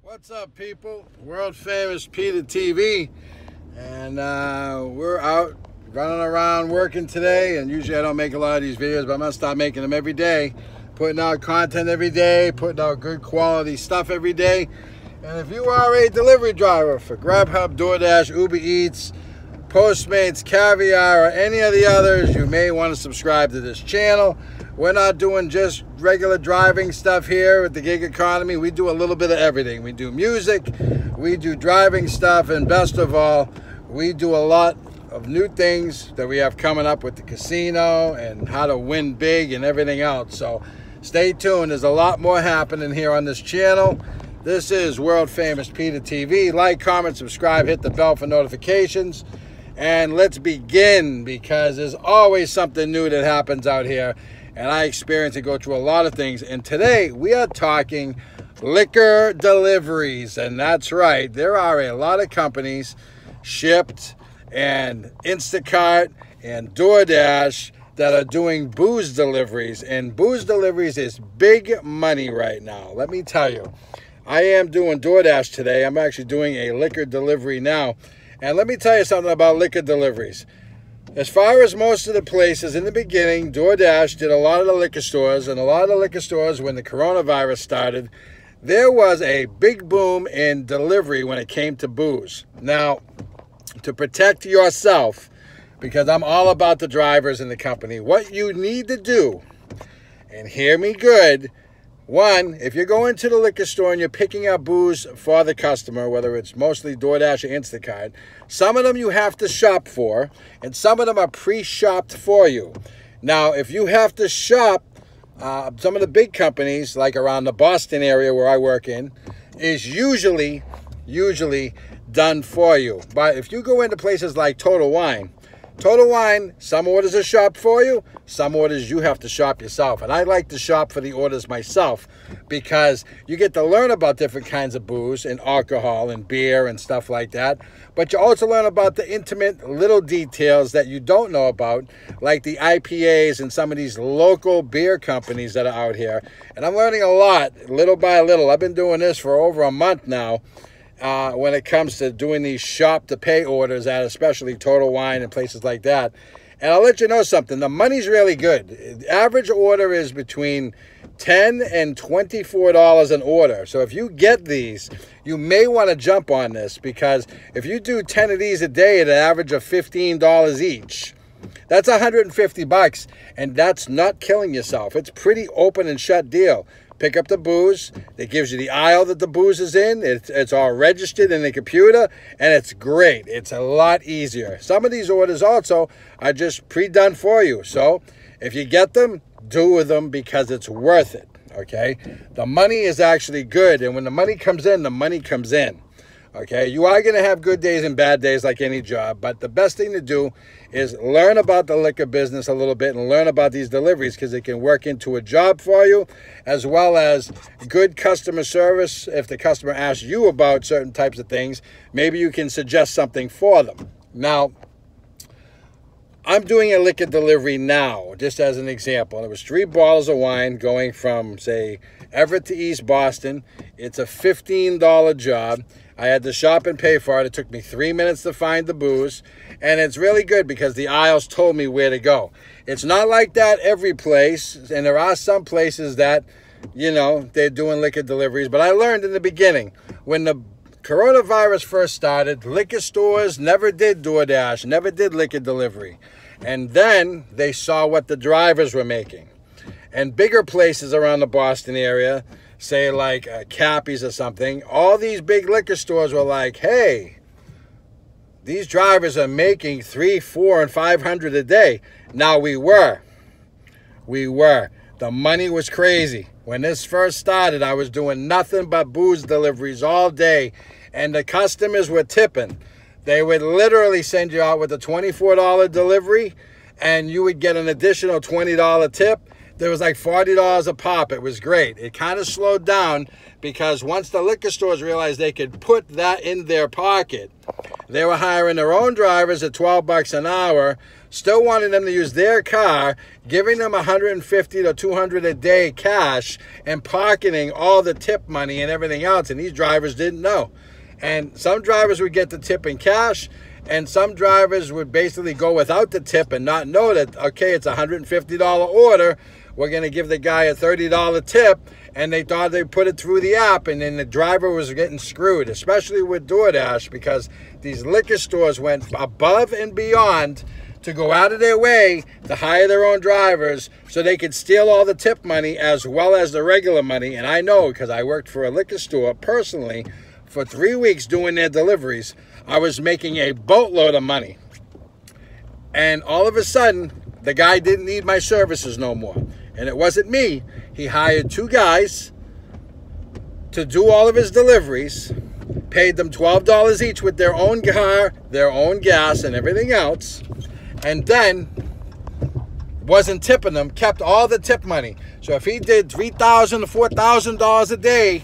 What's up, people? World famous Peter TV, and we're out running around working today. And usually I don't make a lot of these videos, but I'm gonna start making them every day, putting out content every day, putting out good quality stuff every day. And if you are a delivery driver for Grubhub, DoorDash, Uber Eats, Postmates, Caviar, or any of the others, you may want to subscribe to this channel. We're not doing just regular driving stuff here at the gig economy. We do a little bit of everything. We do music, we do driving stuff, and best of all, we do a lot of new things that we have coming up with the casino and how to win big and everything else. So stay tuned. There's a lot more happening here on this channel. This is world famous Peter TV. Like, comment, subscribe, hit the bell for notifications. And let's begin, because there's always something new that happens out here. And I experience and go through a lot of things. And today we are talking liquor deliveries. And that's right, there are a lot of companies, Shipt and Instacart and DoorDash, that are doing booze deliveries. And booze deliveries is big money right now. Let me tell you, I am doing DoorDash today. I'm actually doing a liquor delivery now. And let me tell you something about liquor deliveries. As far as most of the places in the beginning, DoorDash did a lot of the liquor stores, and a lot of the liquor stores, when the coronavirus started, there was a big boom in delivery when it came to booze. Now, to protect yourself, because I'm all about the drivers in the company, what you need to do, and hear me good, one, if you're going to the liquor store and you're picking up booze for the customer, whether it's mostly DoorDash or Instacart, some of them you have to shop for, and some of them are pre-shopped for you. Now, if you have to shop, some of the big companies, like around the Boston area where I work in, is usually done for you. But if you go into places like Total Wine, some orders are shopped for you, some orders you have to shop yourself. And I like to shop for the orders myself, because you get to learn about different kinds of booze and alcohol and beer and stuff like that. But you also learn about the intimate little details that you don't know about, like the IPAs and some of these local beer companies that are out here. And I'm learning a lot, little by little. I've been doing this for over a month now. When it comes to doing these shop-to-pay orders at especially Total Wine and places like that. And I'll let you know something. The money's really good. The average order is between $10 and $24 an order. So if you get these, you may want to jump on this, because if you do 10 of these a day at an average of $15 each, that's $150, and that's not killing yourself. It's pretty open and shut deal. Pick up the booze. It gives you the aisle that the booze is in. It's all registered in the computer, and it's great. It's a lot easier. Some of these orders also are just pre-done for you. So if you get them, do with them, because it's worth it, okay? The money is actually good, and when the money comes in, the money comes in. Okay, you are going to have good days and bad days like any job, but the best thing to do is learn about the liquor business a little bit and learn about these deliveries, because it can work into a job for you, as well as good customer service. If the customer asks you about certain types of things, maybe you can suggest something for them. Now, I'm doing a liquor delivery now, just as an example. It was 3 bottles of wine going from, say, Everett to East Boston. It's a $15 job. I had to shop and pay for it. It took me 3 minutes to find the booze. And it's really good because the aisles told me where to go. It's not like that every place. And there are some places that, you know, they're doing liquor deliveries. But I learned in the beginning, when the coronavirus first started, liquor stores never did DoorDash, never did liquor delivery. And then they saw what the drivers were making. And bigger places around the Boston area, say like Cappy's or something, all these big liquor stores were like, hey, these drivers are making $300, $400, and $500 a day. Now we were. The money was crazy. When this first started, I was doing nothing but booze deliveries all day, and the customers were tipping. They would literally send you out with a $24 delivery, and you would get an additional $20 tip. There was like $40 a pop. It was great. It kind of slowed down, because once the liquor stores realized they could put that in their pocket, They were hiring their own drivers at $12 an hour, still wanting them to use their car, giving them $150 to $200 a day cash, and pocketing all the tip money and everything else. And these drivers didn't know. And some drivers would get the tip in cash, and some drivers would basically go without the tip and not know that, okay, it's a $150 order. We're going to give the guy a $30 tip. And they thought they put it through the app, and then the driver was getting screwed, especially with DoorDash, because these liquor stores went above and beyond to go out of their way to hire their own drivers so they could steal all the tip money as well as the regular money. And I know, because I worked for a liquor store personally for 3 weeks doing their deliveries. I was making a boatload of money. And all of a sudden, the guy didn't need my services no more. And it wasn't me. He hired 2 guys to do all of his deliveries, paid them $12 each with their own car, their own gas, and everything else, and then wasn't tipping them, kept all the tip money. So if he did $3,000 to $4,000 a day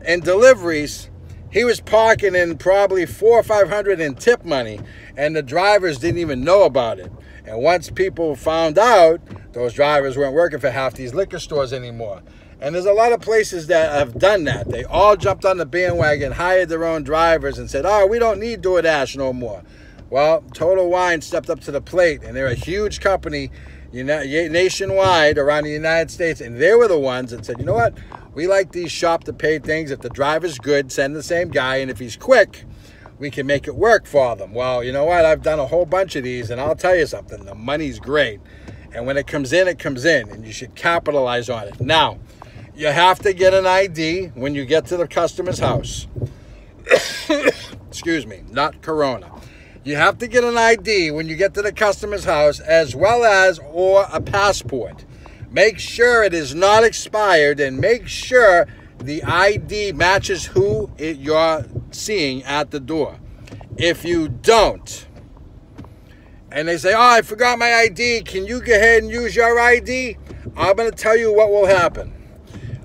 in deliveries, he was pocketing probably $400 or $500 in tip money, and the drivers didn't even know about it. And once people found out, those drivers weren't working for half these liquor stores anymore. And there's a lot of places that have done that. They all jumped on the bandwagon, hired their own drivers, and said, oh, we don't need DoorDash no more. Well, Total Wine stepped up to the plate, and they're a huge company nationwide around the United States, and they were the ones that said, you know what, we like these shop-to-pay things. If the driver's good, send the same guy, and if he's quick, we can make it work for them. Well, you know what, I've done a whole bunch of these, and I'll tell you something, the money's great. And when it comes in, and you should capitalize on it. Now, you have to get an ID when you get to the customer's house. Excuse me, not Corona. You have to get an ID when you get to the customer's house, as well as or a passport. Make sure it is not expired, and make sure the ID matches who you're seeing at the door. If you don't, and they say, oh, I forgot my ID, can you go ahead and use your ID? I'm going to tell you what will happen.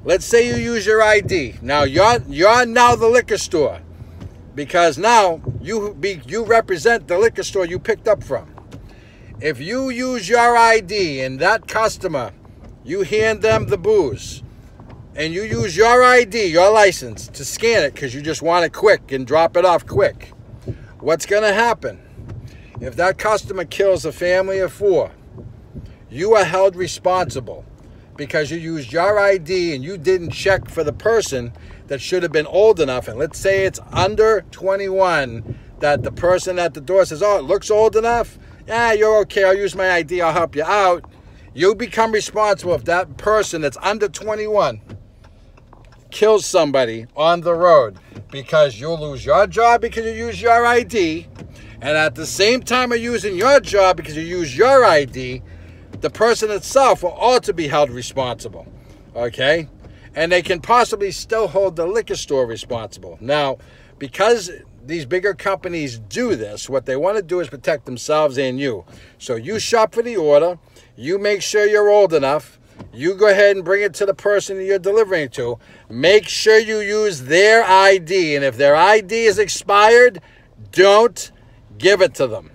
Let's say you use your ID. Now, you're now the liquor store, because now you represent the liquor store you picked up from. If you use your ID and that customer, you hand them the booze, and you use your ID, your license, to scan it because you just want it quick and drop it off quick, what's going to happen? If that customer kills a family of 4, you are held responsible because you used your ID and you didn't check for the person that should have been old enough. And let's say it's under 21, that the person at the door says, oh, it looks old enough. Yeah, you're okay. I'll use my ID. I'll help you out. You become responsible if that person that's under 21 kills somebody on the road, because you'll lose your job because you use your ID. And at the same time of using your job because you use your ID, the person itself will also be held responsible, okay? And they can possibly still hold the liquor store responsible. Now, because these bigger companies do this, what they want to do is protect themselves and you. So you shop for the order, you make sure you're old enough, you go ahead and bring it to the person that you're delivering to. Make sure you use their ID, and if their ID is expired, don't give it to them.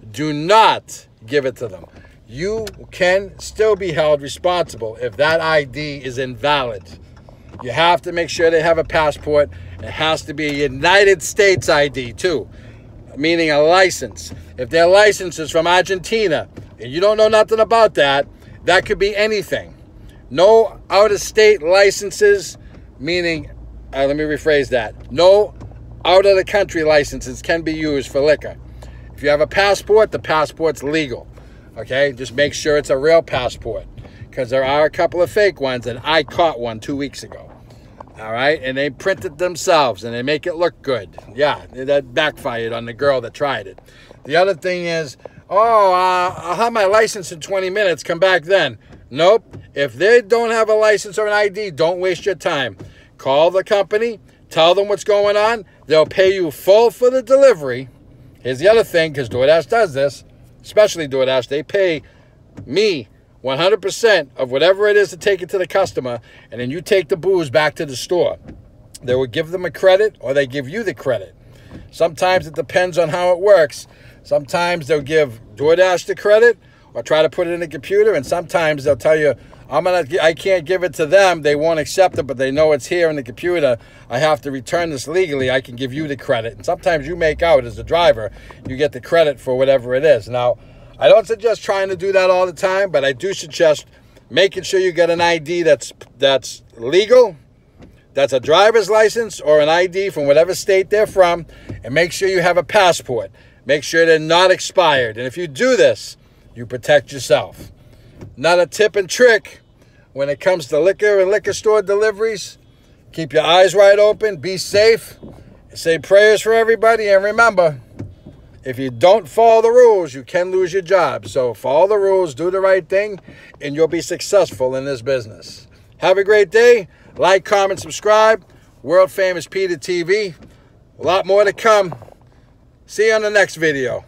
Do not give it to them. You can still be held responsible if that ID is invalid. You have to make sure they have a passport. It has to be a United States ID too, meaning a license. If their license is from Argentina and you don't know nothing about that, that could be anything. No out-of-state licenses, meaning, let me rephrase that. No out-of-the-country licenses can be used for liquor. If you have a passport, the passport's legal. Okay, just make sure it's a real passport, because there are a couple of fake ones, and I caught one 2 weeks ago. All right, and they print it themselves, and they make it look good. Yeah, that backfired on the girl that tried it. The other thing is, I'll have my license in 20 minutes, come back then. Nope, if they don't have a license or an ID, don't waste your time. Call the company, tell them what's going on. They'll pay you full for the delivery. Here's the other thing, because DoorDash does this, especially DoorDash, they pay me 100% of whatever it is to take it to the customer, and then you take the booze back to the store. They will give them a credit, or they give you the credit. Sometimes it depends on how it works. Sometimes they'll give DoorDash the credit or try to put it in the computer, and sometimes they'll tell you, I can't give it to them. They won't accept it, but they know it's here in the computer. I have to return this legally. I can give you the credit. And sometimes you make out as a driver, you get the credit for whatever it is. Now, I don't suggest trying to do that all the time, but I do suggest making sure you get an ID that's legal, that's a driver's license or an ID from whatever state they're from, and make sure you have a passport. Make sure they're not expired. And if you do this, you protect yourself. Not a tip and trick when it comes to liquor and liquor store deliveries. Keep your eyes wide open. Be safe. Say prayers for everybody. And remember, if you don't follow the rules, you can lose your job. So follow the rules, do the right thing, and you'll be successful in this business. Have a great day. Like, comment, subscribe. World famous Peter TV. A lot more to come. See you on the next video.